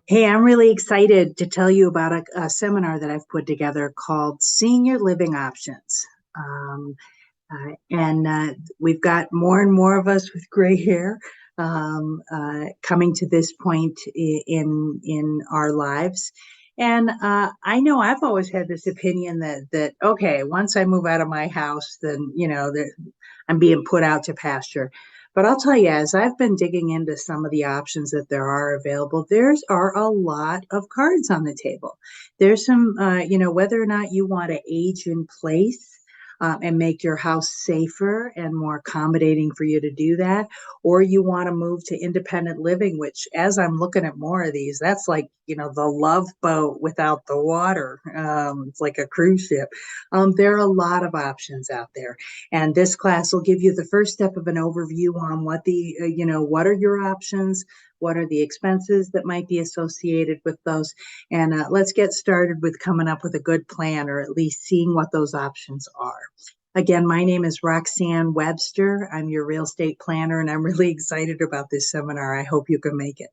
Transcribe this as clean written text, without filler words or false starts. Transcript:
Hey, I'm really excited to tell you about a seminar that I've put together called Senior Living Options. Um, and we've got more and more of us with gray hair coming to this point in our lives. And I know I've always had this opinion that okay, once I move out of my house, then I'm being put out to pasture. But I'll tell you, as I've been digging into some of the options that there are available, there's are a lot of cards on the table. There's some, whether or not you want to age in place and make your house safer and more accommodating for you to do that, or you want to move to independent living, which, as I'm looking at more of these, that's like, the love boat without the water. It's like a cruise ship. There are a lot of options out there. And this class will give you the first step of an overview on what are your options, what are the expenses that might be associated with those, and let's get started with coming up with a good plan, or at least seeing what those options are. Again, my name is Roxane Webster. I'm your real estate planner, and I'm really excited about this seminar. I hope you can make it.